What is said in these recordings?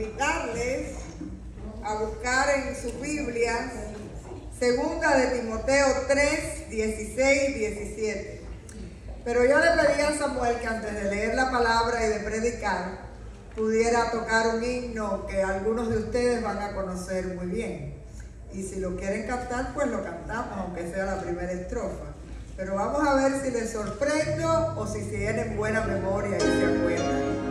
invitarles a buscar en sus Biblias Segunda de Timoteo 3, 16, 17. Pero yo le pedí a Samuel que antes de leer la palabra y de predicar, pudiera tocar un himno que algunos de ustedes van a conocer muy bien. Y si lo quieren cantar, pues lo cantamos, aunque sea la primera estrofa. Pero vamos a ver si les sorprendo o si tienen buena memoria y se acuerdan.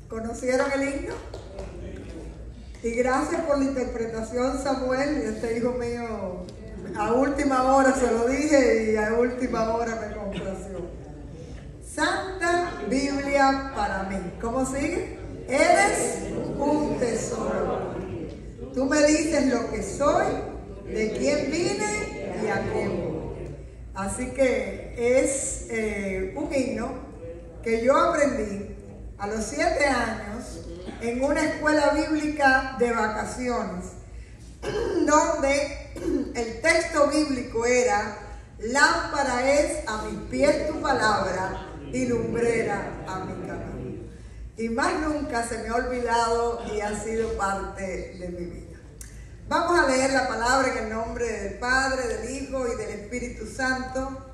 ¿Conocieron el himno? Y gracias por la interpretación, Samuel. Este hijo mío, a última hora se lo dije y a última hora me complació. Santa Biblia para mí. ¿Cómo sigue? Eres un tesoro. Tú me dices lo que soy, de quién vine y a quién voy. Así que es un himno que yo aprendí a los 7 años en una escuela bíblica de vacaciones, donde el texto bíblico era: lámpara es a mis pies tu palabra y lumbrera a mi camino. Y más nunca se me ha olvidado y ha sido parte de mi vida. Vamos a leer la palabra en el nombre del Padre, del Hijo y del Espíritu Santo.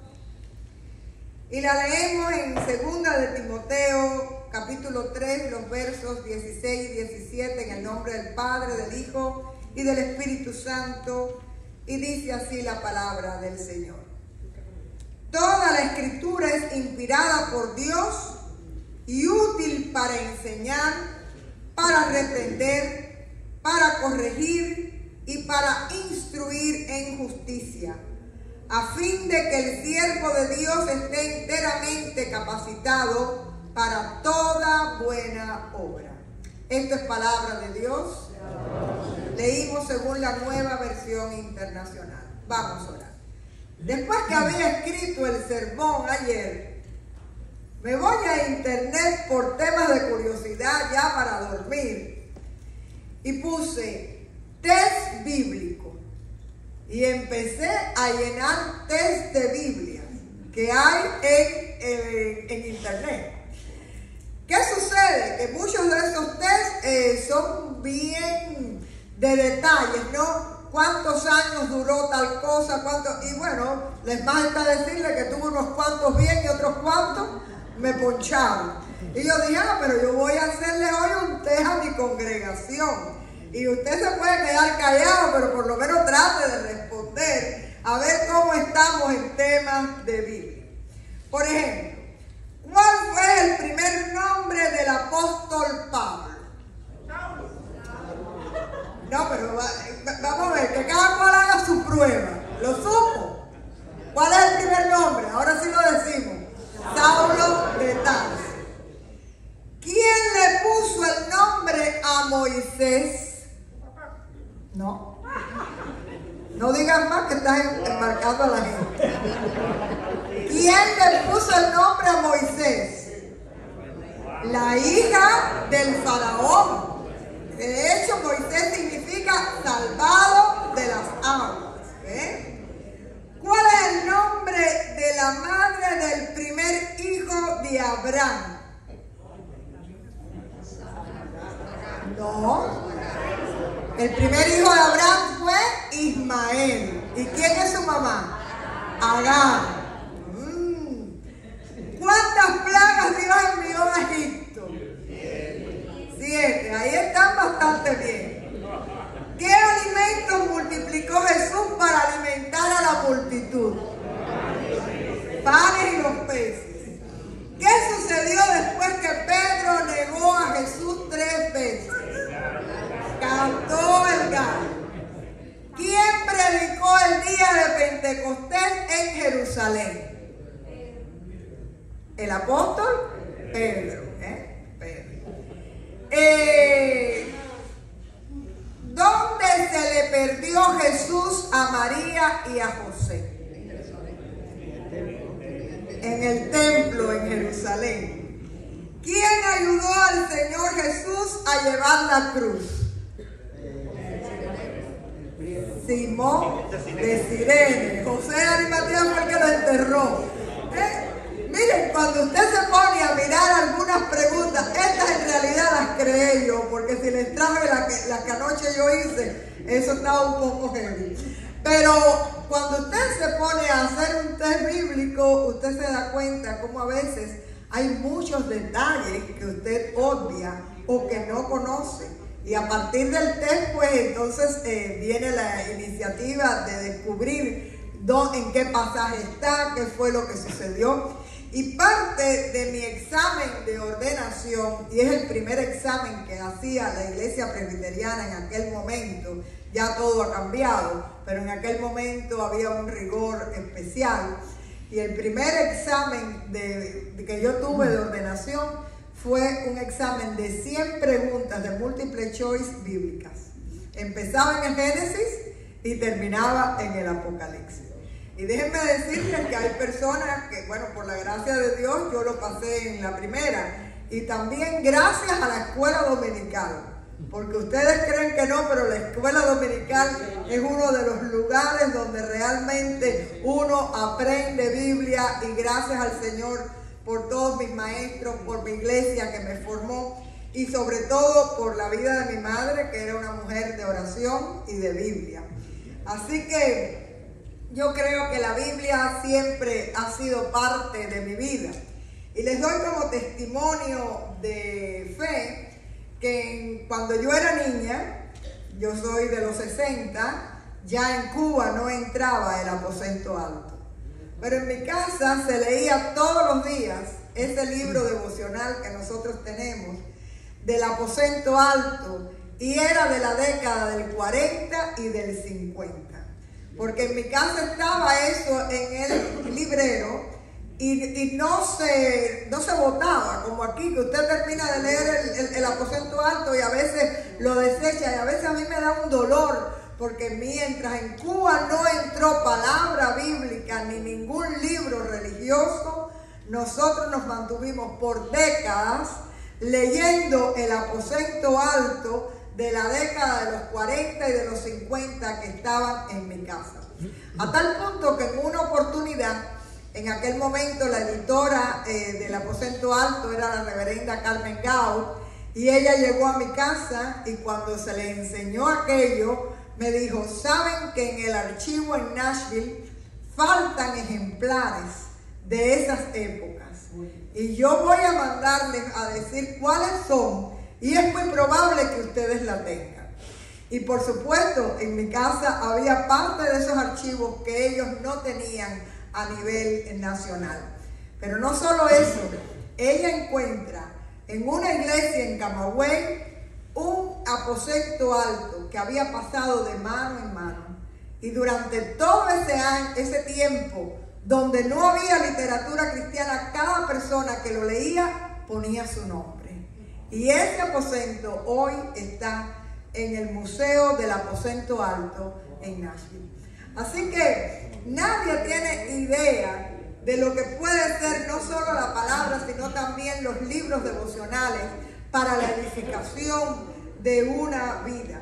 Y la leemos en Segunda de Timoteo, capítulo 3, los versos 16 y 17, en el nombre del Padre, del Hijo y del Espíritu Santo. Y dice así la palabra del Señor. Toda la Escritura es inspirada por Dios y útil para enseñar, para reprender, para corregir y para instruir en justicia, a fin de que el siervo de Dios esté enteramente capacitado para toda buena obra. Esto es palabra de Dios. Leímos según la Nueva Versión Internacional. Vamos a orar. Después que había escrito el sermón ayer, me voy a internet por temas de curiosidad ya para dormir y puse test bíblico. Y empecé a llenar test de Biblias que hay en internet. ¿Qué sucede? Que muchos de esos test son bien de detalles, ¿no? ¿Cuántos años duró tal cosa? Y bueno, les basta decirle que tuve unos cuantos bien y otros cuantos me poncharon. Y yo dije, pero yo voy a hacerle hoy un test a mi congregación. Y usted se puede quedar callado, pero por lo menos trate de responder a ver cómo estamos en temas de Biblia. Por ejemplo, ¿cuál fue el primer nombre del apóstol Pablo? No, pero vamos a ver, que cada cual haga su prueba. ¿Lo supo? ¿Cuál es el primer nombre? Ahora sí lo decimos. Saulo de Tarso. ¿Quién le puso el nombre a Moisés? No. No digan más que estás embarcando a la gente. ¿Quién le puso el nombre a Moisés? la hija del faraón. De hecho, Moisés significa salvado de las aguas. ¿Cuál es el nombre de la madre del primer hijo de Abraham? No. El primer hijo de Abraham fue Ismael. ¿Y quién es su mamá? Agar. ¿Cuántas plagas Dios envió a Egipto? 7. Ahí están bastante bien. ¿Qué alimentos multiplicó Jesús para alimentar a la multitud? Panes y los peces. ¿Qué sucedió después que Pedro negó a Jesús 3 veces? Cantó el gallo. ¿Quién predicó el día de Pentecostés en Jerusalén? El apóstol Pedro. ¿Dónde se le perdió Jesús a María y a José? En el templo en Jerusalén. ¿Quién ayudó al Señor Jesús a llevar la cruz? Simón de Cirene. José de Arimatea fue el que lo enterró. Miren, cuando usted se pone a mirar algunas preguntas, estas en realidad las creé yo, porque si les traje la que anoche yo hice, eso estaba un poco heavy. Pero cuando usted se pone a hacer un test bíblico, usted se da cuenta cómo a veces hay muchos detalles que usted obvia o que no conoce. Y a partir del test, pues entonces viene la iniciativa de descubrir en qué pasaje está, qué fue lo que sucedió. Y parte de mi examen de ordenación, y es el primer examen que hacía la iglesia presbiteriana en aquel momento, ya todo ha cambiado, pero en aquel momento había un rigor especial. Y el primer examen que yo tuve de ordenación fue un examen de 100 preguntas de múltiple choice bíblicas. Empezaba en el Génesis y terminaba en el Apocalipsis. Y déjenme decirles que hay personas que, bueno, por la gracia de Dios, yo lo pasé en la primera. Y también gracias a la escuela dominical. Porque ustedes creen que no, pero la escuela dominical es uno de los lugares donde realmente uno aprende Biblia. Y gracias al Señor por todos mis maestros, por mi iglesia que me formó. Y sobre todo por la vida de mi madre, que era una mujer de oración y de Biblia. Así que yo creo que la Biblia siempre ha sido parte de mi vida. Y les doy como testimonio de fe que cuando yo era niña, yo soy de los 60, ya en Cuba no entraba el aposento alto. Pero en mi casa se leía todos los días ese libro devocional que nosotros tenemos del aposento alto, y era de la década del 40 y del 50. Porque en mi casa estaba eso en el librero y no se botaba, como aquí, que usted termina de leer el aposento alto y a veces lo desecha, y a veces a mí me da un dolor, porque mientras en Cuba no entró palabra bíblica ni ningún libro religioso, nosotros nos mantuvimos por décadas leyendo el aposento alto de la década de los 40 y de los 50 que estaban en mi casa. A tal punto que en una oportunidad, en aquel momento la editora del aposento alto era la reverenda Carmen Gao, y ella llegó a mi casa y cuando se le enseñó aquello, me dijo: ¿saben que en el archivo en Nashville faltan ejemplares de esas épocas? Y yo voy a mandarles a decir cuáles son, y es muy probable que ustedes la tengan. Y por supuesto, en mi casa había parte de esos archivos que ellos no tenían a nivel nacional. Pero no solo eso, ella encuentra en una iglesia en Camagüey un aposento alto que había pasado de mano en mano. Y durante todo ese tiempo, donde no había literatura cristiana, cada persona que lo leía ponía su nombre. Y ese aposento hoy está en el Museo del Aposento Alto en Nashville. Así que nadie tiene idea de lo que puede ser no solo la palabra, sino también los libros devocionales para la edificación de una vida.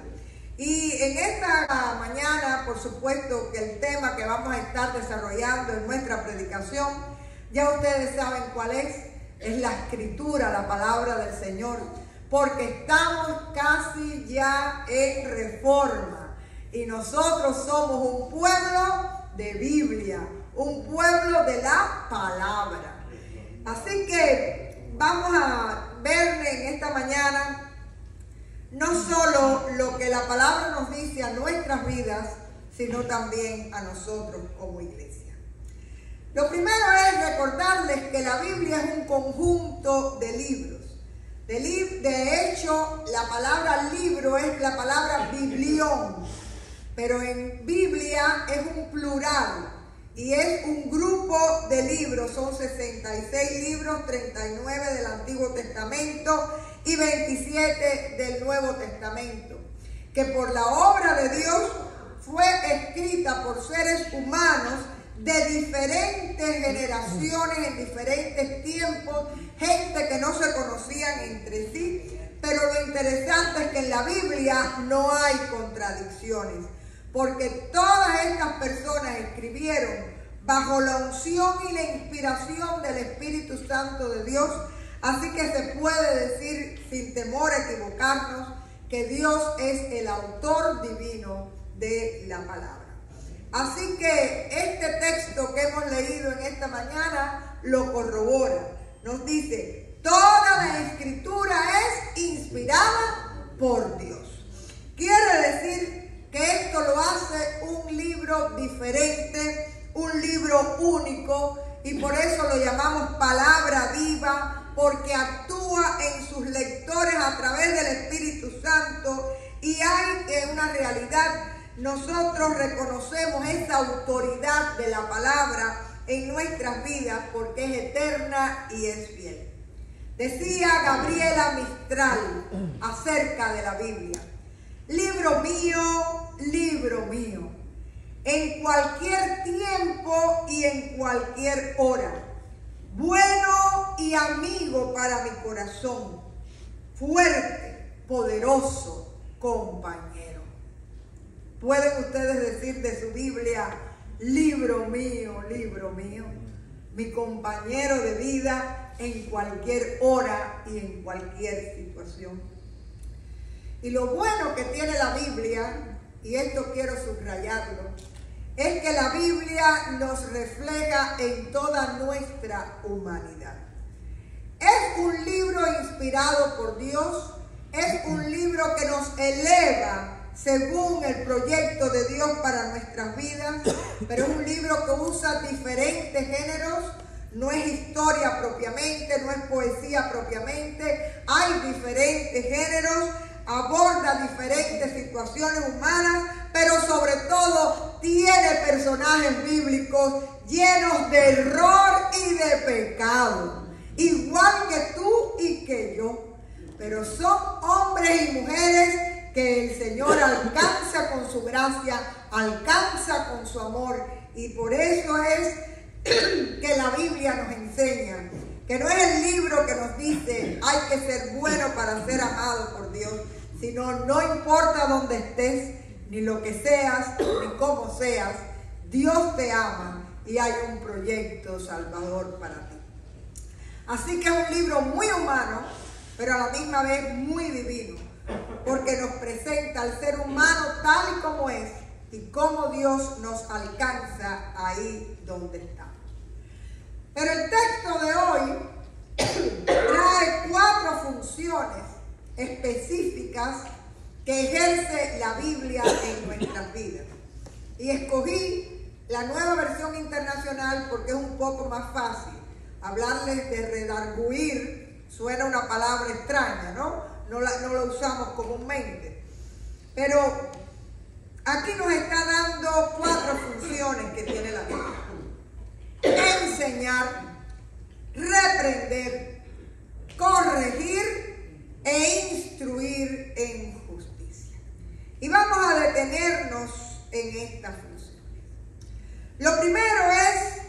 Y en esta mañana, por supuesto, que el tema que vamos a estar desarrollando en nuestra predicación, ya ustedes saben cuál es la escritura, la palabra del Señor, porque estamos casi ya en reforma y nosotros somos un pueblo de Biblia, un pueblo de la palabra. Así que vamos a ver en esta mañana no solo lo que la palabra nos dice a nuestras vidas, sino también a nosotros como iglesia. Lo primero es recordarles que la Biblia es un conjunto de libros. De hecho, la palabra libro es la palabra biblión, pero en Biblia es un plural y es un grupo de libros. Son 66 libros, 39 del Antiguo Testamento y 27 del Nuevo Testamento, que por la obra de Dios fue escrita por seres humanos de diferentes generaciones, en diferentes tiempos, gente que no se conocían entre sí. Pero lo interesante es que en la Biblia no hay contradicciones, porque todas estas personas escribieron bajo la unción y la inspiración del Espíritu Santo de Dios. Así que se puede decir sin temor a equivocarnos que Dios es el autor divino de la palabra. Así que este texto que hemos leído en esta mañana lo corrobora. Nos dice, toda la escritura es inspirada por Dios. Quiere decir que esto lo hace un libro diferente, un libro único, y por eso lo llamamos palabra viva, porque actúa en sus lectores a través del Espíritu Santo, y hay una realidad. Nosotros reconocemos esa autoridad de la palabra en nuestras vidas porque es eterna y es fiel. Decía Gabriela Mistral acerca de la Biblia: libro mío, en cualquier tiempo y en cualquier hora, bueno y amigo para mi corazón, fuerte, poderoso, compañero. ¿Pueden ustedes decir de su Biblia, libro mío, mi compañero de vida en cualquier hora y en cualquier situación? Y lo bueno que tiene la Biblia, y esto quiero subrayarlo, es que la Biblia nos refleja en toda nuestra humanidad. Es un libro inspirado por Dios, es un libro que nos eleva según el proyecto de Dios para nuestras vidas, pero es un libro que usa diferentes géneros. No es historia propiamente, no es poesía propiamente, hay diferentes géneros, aborda diferentes situaciones humanas, pero sobre todo tiene personajes bíblicos llenos de error y de pecado, igual que tú y que yo, pero son hombres y mujeres que el Señor alcanza con su gracia, alcanza con su amor, y por eso es que la Biblia nos enseña que no es el libro que nos dice hay que ser bueno para ser amado por Dios, sino no importa dónde estés, ni lo que seas, ni cómo seas, Dios te ama y hay un proyecto salvador para ti. Así que es un libro muy humano, pero a la misma vez muy divino, porque nos presenta al ser humano tal y como es y cómo Dios nos alcanza ahí donde está. Pero el texto de hoy trae 4 funciones específicas que ejerce la Biblia en nuestras vidas. Y escogí la Nueva Versión Internacional porque es un poco más fácil. Hablarles de redarguir suena una palabra extraña, ¿no? No la usamos comúnmente. Pero aquí nos está dando 4 funciones que tiene la Biblia: enseñar, reprender, corregir e instruir en justicia. Y vamos a detenernos en esta función. Lo primero es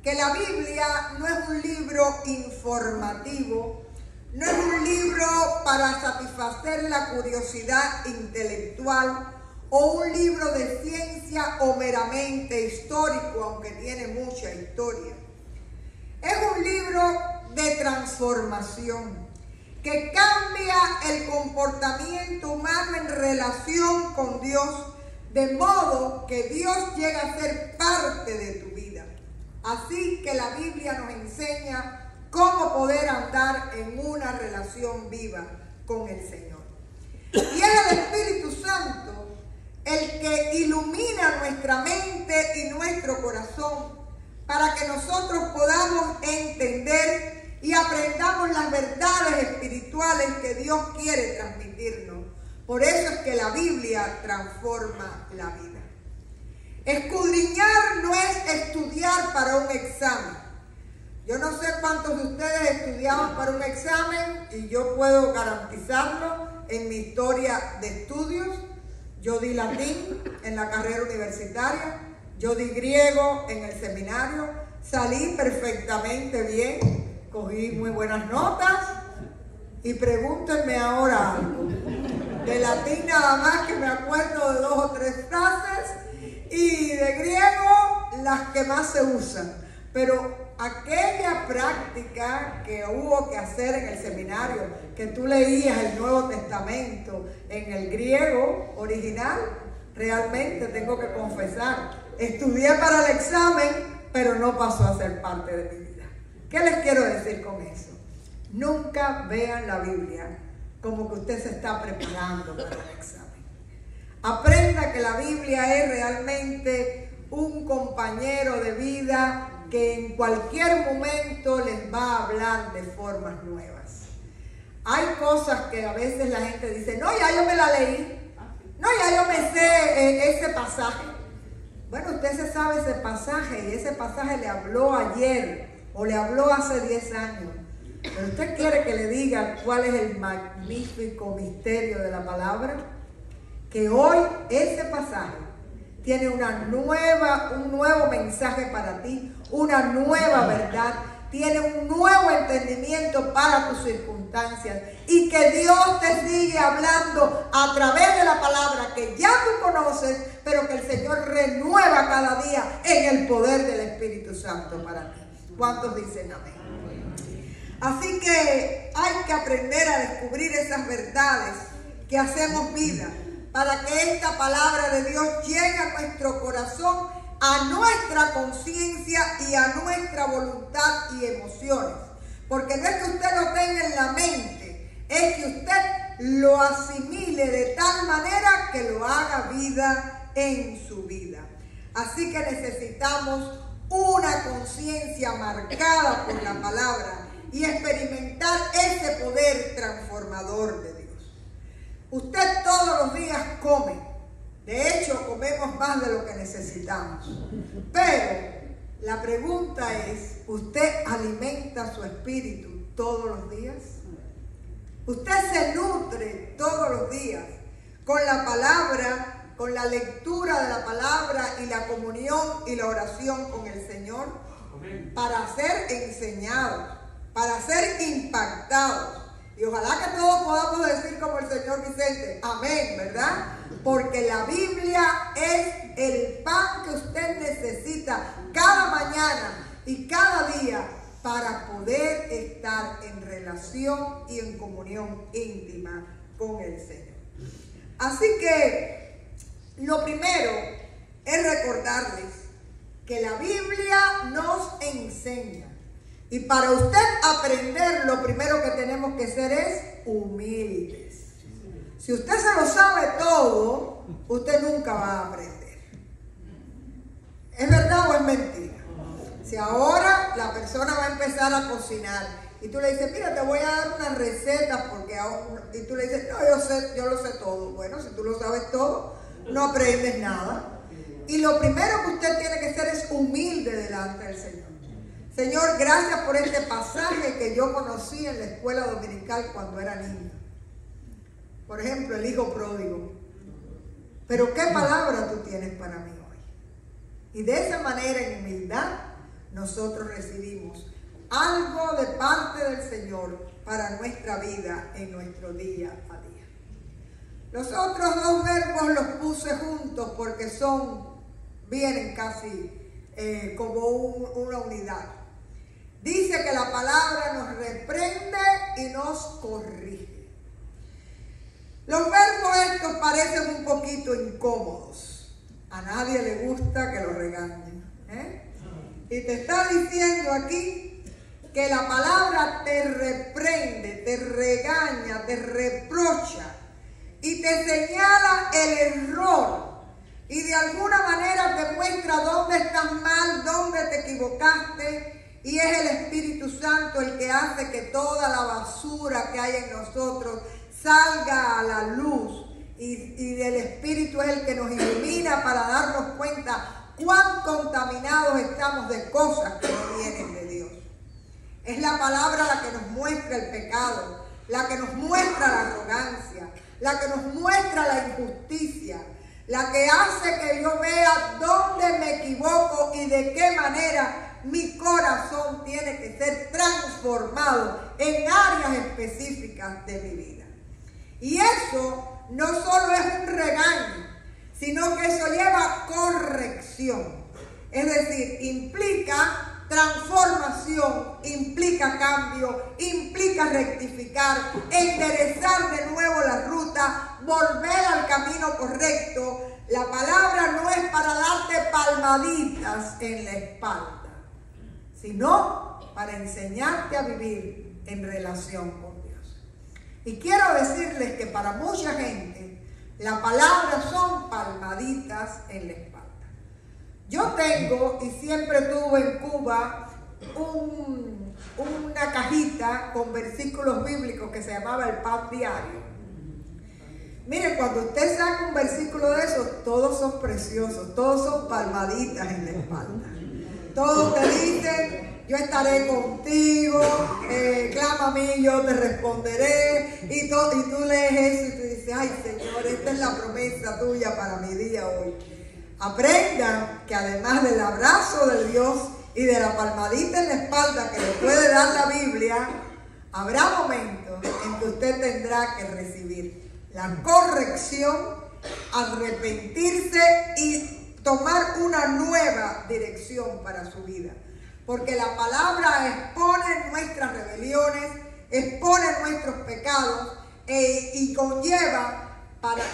que la Biblia no es un libro informativo, no es un libro para satisfacer la curiosidad intelectual o un libro de ciencia o meramente histórico, aunque tiene mucha historia. Es un libro de transformación que cambia el comportamiento humano en relación con Dios, de modo que Dios llega a ser parte de tu vida. Así que la Biblia nos enseña cómo poder andar en una relación viva con el Señor. Y es el Espíritu Santo el que ilumina nuestra mente y nuestro corazón para que nosotros podamos entender y aprendamos las verdades espirituales que Dios quiere transmitirnos. Por eso es que la Biblia transforma la vida. Escudriñar no es estudiar para un examen. Yo no sé cuántos de ustedes estudiaban para un examen y yo puedo garantizarlo en mi historia de estudios. Yo di latín en la carrera universitaria, yo di griego en el seminario, salí perfectamente bien, cogí muy buenas notas y pregúntenme ahora algo. De latín nada más que me acuerdo de 2 o 3 frases y de griego las que más se usan. Pero aquella práctica que hubo que hacer en el seminario, que tú leías el Nuevo Testamento en el griego original, realmente tengo que confesar, estudié para el examen, pero no pasó a ser parte de mi vida. ¿Qué les quiero decir con eso? Nunca vean la Biblia como que usted se está preparando para el examen. Aprenda que la Biblia es realmente un compañero de vida que en cualquier momento les va a hablar de formas nuevas. Hay cosas que a veces la gente dice, no, ya yo me la leí, no, ya yo me sé ese pasaje. Bueno, usted se sabe ese pasaje y ese pasaje le habló ayer o le habló hace 10 años. Pero usted quiere que le diga cuál es el magnífico misterio de la palabra, que hoy ese pasaje tiene un nuevo mensaje para ti, una nueva verdad, tiene un nuevo entendimiento para tus circunstancias y que Dios te sigue hablando a través de la palabra que ya tú conoces, pero que el Señor renueva cada día en el poder del Espíritu Santo para ti. ¿Cuántos dicen amén? Así que hay que aprender a descubrir esas verdades que hacemos vida, para que esta palabra de Dios llegue a nuestro corazón, a nuestra conciencia y a nuestra voluntad y emociones. Porque no es que usted lo tenga en la mente, es que usted lo asimile de tal manera que lo haga vida en su vida. Así que necesitamos una conciencia marcada por la palabra y experimentar ese poder transformador de Dios. Usted todos los días come, de hecho comemos más de lo que necesitamos, pero la pregunta es, ¿usted alimenta su espíritu todos los días? ¿Usted se nutre todos los días con la palabra, con la lectura de la palabra y la comunión y la oración con el Señor? Para ser enseñados, para ser impactados. Y ojalá que todos podamos decir como el Señor Vicente, amén, ¿verdad? Porque la Biblia es el pan que usted necesita cada mañana y cada día para poder estar en relación y en comunión íntima con el Señor. Así que lo primero es recordarles que la Biblia nos enseña. Y para usted aprender, lo primero que tenemos que ser es humildes. Si usted se lo sabe todo, usted nunca va a aprender. ¿Es verdad o es mentira? Si ahora la persona va a empezar a cocinar y tú le dices, mira, te voy a dar unas recetas porque y tú le dices, no, yo lo sé todo. Bueno, si tú lo sabes todo, no aprendes nada. Y lo primero que usted tiene que ser es humilde delante del Señor. Señor, gracias por este pasaje que yo conocí en la escuela dominical cuando era niña. Por ejemplo, el hijo pródigo. Pero ¿qué palabra tú tienes para mí hoy? Y de esa manera, en humildad, nosotros recibimos algo de parte del Señor para nuestra vida en nuestro día a día. Los otros dos verbos los puse juntos porque vienen casi como una unidad. Dice que la palabra nos reprende y nos corrige. Los verbos estos parecen un poquito incómodos. A nadie le gusta que lo regañen, Y te está diciendo aquí que la palabra te reprende, te regaña, te reprocha y te señala el error. Y de alguna manera te muestra dónde estás mal, dónde te equivocaste. Y es el Espíritu Santo el que hace que toda la basura que hay en nosotros salga a la luz. Y el Espíritu es el que nos ilumina para darnos cuenta cuán contaminados estamos de cosas que no vienen de Dios. Es la palabra la que nos muestra el pecado, la que nos muestra la arrogancia, la que nos muestra la injusticia, la que hace que yo vea dónde me equivoco y de qué manera mi corazón tiene que ser transformado en áreas específicas de mi vida. Y eso no solo es un regaño, sino que eso lleva corrección. Es decir, implica transformación, implica cambio, implica rectificar, enderezar de nuevo la ruta, volver al camino correcto. La palabra no es para darte palmaditas en la espalda, sino para enseñarte a vivir en relación con Dios. Y quiero decirles que para mucha gente la palabra son palmaditas en la espalda. Yo tengo y siempre tuve en Cuba una cajita con versículos bíblicos que se llamaba el pan diario. Miren, cuando usted saca un versículo de esos, todos son preciosos, todos son palmaditas en la espalda. Todos te dicen, yo estaré contigo, clama a mí, yo te responderé. Y tú lees eso y tú dices, ay Señor, esta es la promesa tuya para mi día hoy. Aprendan que además del abrazo de Dios y de la palmadita en la espalda que le puede dar la Biblia, habrá momentos en que usted tendrá que recibir la corrección, arrepentirse y tomar una nueva dirección para su vida. Porque la palabra expone nuestras rebeliones, expone nuestros pecados y conlleva,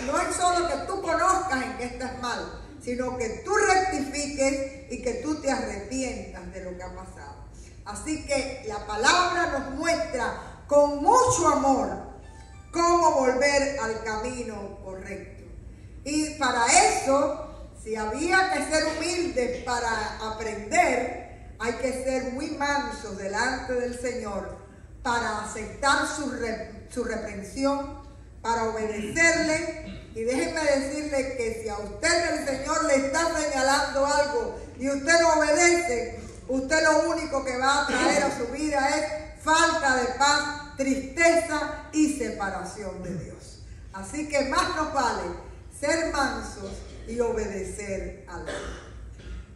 no es solo que tú conozcas en qué estás mal, sino que tú rectifiques y que tú te arrepientas de lo que ha pasado. Así que la palabra nos muestra con mucho amor cómo volver al camino correcto. Y para eso, si había que ser humildes para aprender, hay que ser muy mansos delante del Señor para aceptar su reprensión, para obedecerle. Y déjenme decirle que si a usted el Señor le está señalando algo y usted no obedece, usted lo único que va a traer a su vida es falta de paz, tristeza y separación de Dios. Así que más nos vale ser mansos y obedecer a Dios.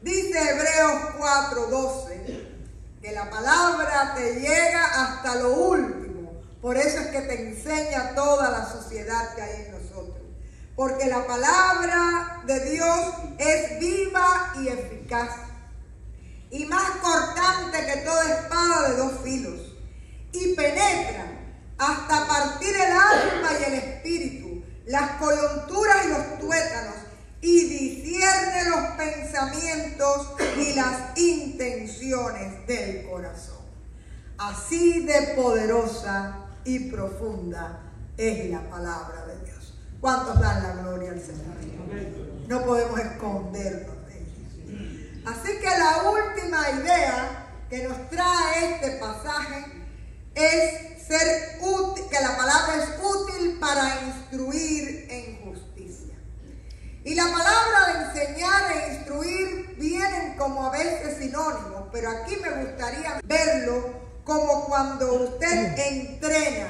Dice Hebreos 4:12 que la palabra te llega hasta lo último. Por eso es que te enseña toda la suciedad que hay en nosotros. Porque la palabra de Dios es viva y eficaz, y más cortante que toda espada de dos filos, y penetra hasta partir el alma y el espíritu, las coyunturas y los tuétanos, y discierne los pensamientos y las intenciones del corazón. Así de poderosa y profunda es la palabra de Dios. ¿Cuántos dan la gloria al Señor? No podemos escondernos de ella. Así que la última idea que nos trae este pasaje es ser útil, que la palabra es útil para instruir en justicia. Y la palabra de enseñar e instruir vienen como a veces sinónimos, pero aquí me gustaría verlo como cuando usted entrena,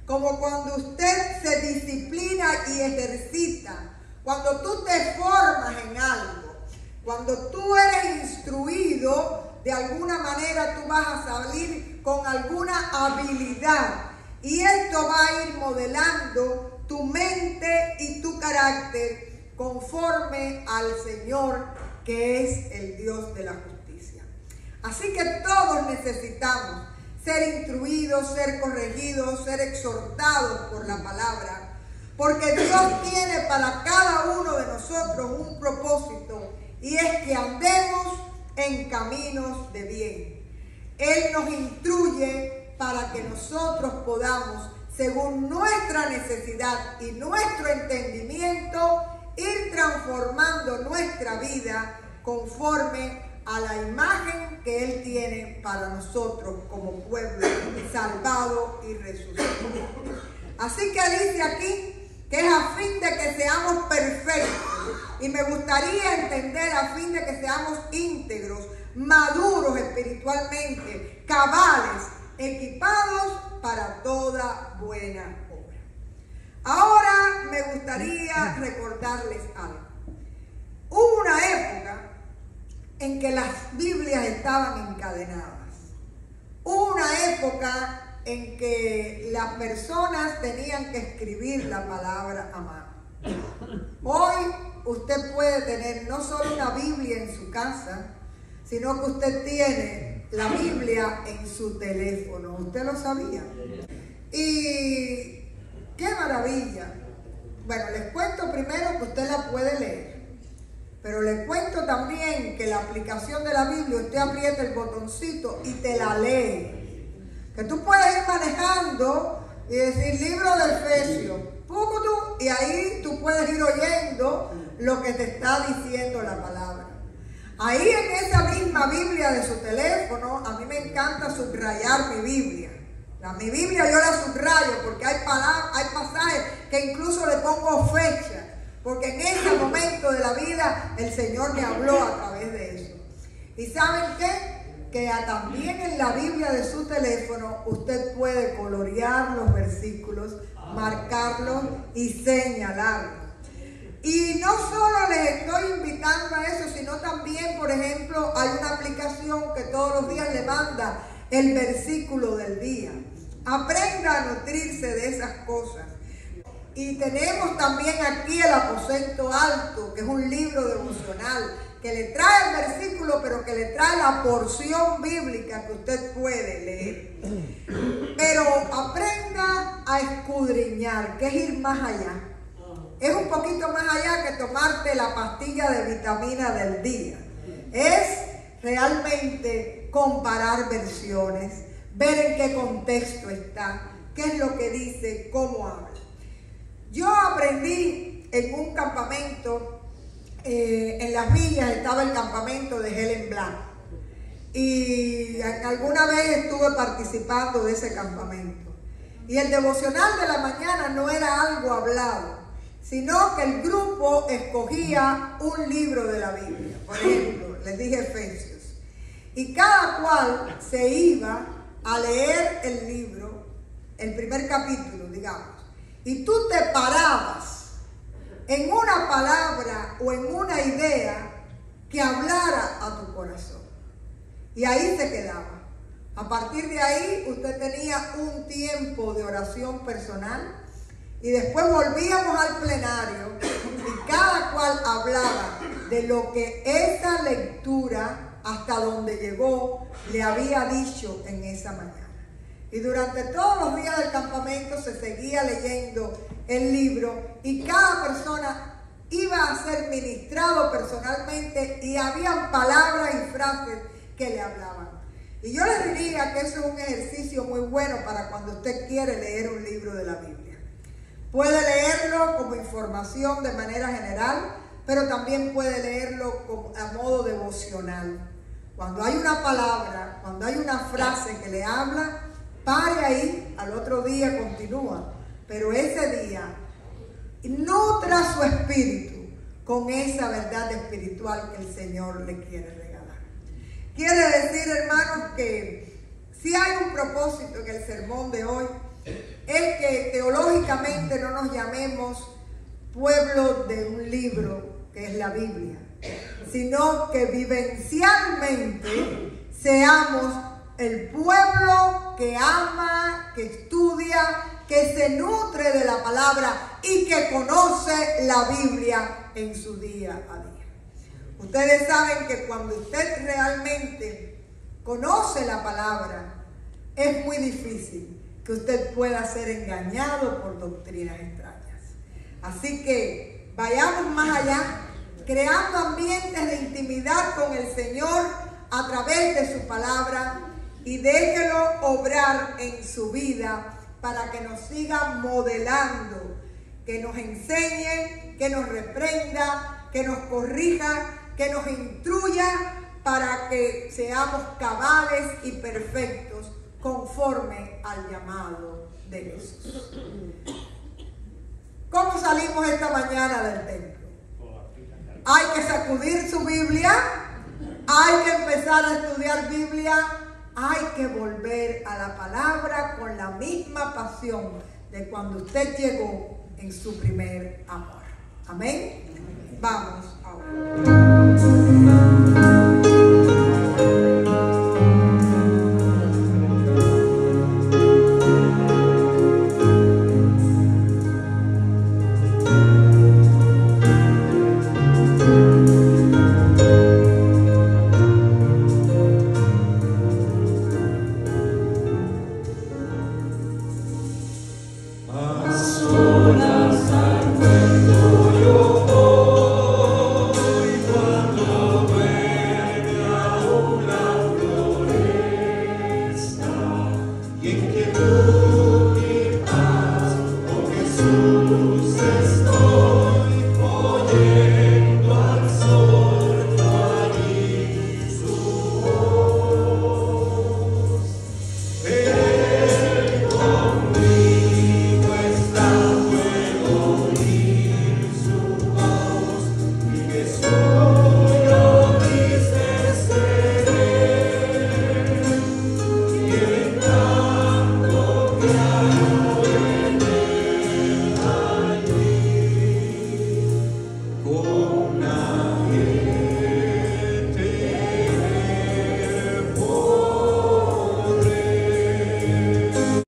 como cuando usted se disciplina y ejercita, cuando tú te formas en algo, cuando tú eres instruido de alguna manera tú vas a salir con alguna habilidad. Y esto va a ir modelando tu mente y tu carácter conforme al Señor, que es el Dios de la justicia. Así que todos necesitamos ser instruidos, ser corregidos, ser exhortados por la palabra, porque Dios tiene para cada uno de nosotros un propósito, y es que andemos en caminos de bien. Él nos instruye para que nosotros podamos, según nuestra necesidad y nuestro entendimiento, ir transformando nuestra vida conforme a la imagen que Él tiene para nosotros como pueblo salvado y resucitado. Así que dice aquí que es a fin de que seamos perfectos, y me gustaría entender a fin de que seamos íntegros, maduros espiritualmente, cabales, equipados para toda buena obra. Ahora me gustaría recordarles algo. Hubo una época en que las Biblias estaban encadenadas. Hubo una época en que las personas tenían que escribir la palabra a mano. Hoy usted puede tener no solo una Biblia en su casa, sino que usted tiene la Biblia en su teléfono. ¿Usted lo sabía? Y ¡qué maravilla! Bueno, les cuento primero que usted la puede leer, pero les cuento también que la aplicación de la Biblia, usted aprieta el botoncito y te la lee. Que tú puedes ir manejando y decir libro de Efesios, y ahí tú puedes ir oyendo lo que te está diciendo la palabra. Ahí en esa misma Biblia de su teléfono, a mí me encanta subrayar mi Biblia. Mi Biblia yo la subrayo porque hay pasajes que incluso le pongo fecha, porque en ese momento de la vida el Señor me habló a través de eso. ¿Y saben qué? Que también en la Biblia de su teléfono usted puede colorear los versículos, marcarlos y señalarlos. Y no solo les estoy invitando a eso, sino también, por ejemplo, hay una aplicación que todos los días le manda el versículo del día. Aprenda a nutrirse de esas cosas. Y tenemos también aquí el Aposento Alto, que es un libro devocional que le trae el versículo, pero que le trae la porción bíblica que usted puede leer. Pero aprenda a escudriñar, que es ir más allá. Es un poquito más allá que tomarte la pastilla de vitamina del día. Es realmente comparar versiones, ver en qué contexto está, qué es lo que dice, cómo habla. Yo aprendí en un campamento, en Las Villas estaba el campamento de Helen Black. Y alguna vez estuve participando de ese campamento. Y el devocional de la mañana no era algo hablado, sino que el grupo escogía un libro de la Biblia. Por ejemplo, les dije Efesios. Y cada cual se iba a leer el libro, el primer capítulo, digamos. Y tú te parabas en una palabra o en una idea que hablara a tu corazón. Y ahí se quedaba. A partir de ahí usted tenía un tiempo de oración personal. Y después volvíamos al plenario y cada cual hablaba de lo que esa lectura, hasta donde llegó, le había dicho en esa mañana. Y durante todos los días del campamento se seguía leyendo el libro y cada persona iba a ser ministrado personalmente y habían palabras y frases que le hablaban. Y yo les diría que eso es un ejercicio muy bueno para cuando usted quiere leer un libro de la Biblia. Puede leerlo como información de manera general, pero también puede leerlo a modo devocional. Cuando hay una palabra, cuando hay una frase que le habla, pare ahí, al otro día continúa. Pero ese día, nutra su espíritu con esa verdad espiritual que el Señor le quiere regalar. Quiere decir, hermanos, que si hay un propósito en el sermón de hoy, es que teológicamente no nos llamemos pueblo de un libro que es la Biblia, sino que vivencialmente seamos el pueblo que ama, que estudia, que se nutre de la palabra y que conoce la Biblia en su día a día. Ustedes saben que cuando usted realmente conoce la palabra, es muy difícil que usted pueda ser engañado por doctrinas extrañas. Así que vayamos más allá, creando ambientes de intimidad con el Señor a través de su palabra, y déjelo obrar en su vida para que nos siga modelando, que nos enseñe, que nos reprenda, que nos corrija, que nos instruya, para que seamos cabales y perfectos conforme al llamado de Jesús. ¿Cómo salimos esta mañana del templo? Hay que sacudir su Biblia, hay que empezar a estudiar Biblia, hay que volver a la palabra con la misma pasión de cuando usted llegó en su primer amor. Amén. Vamos ahora.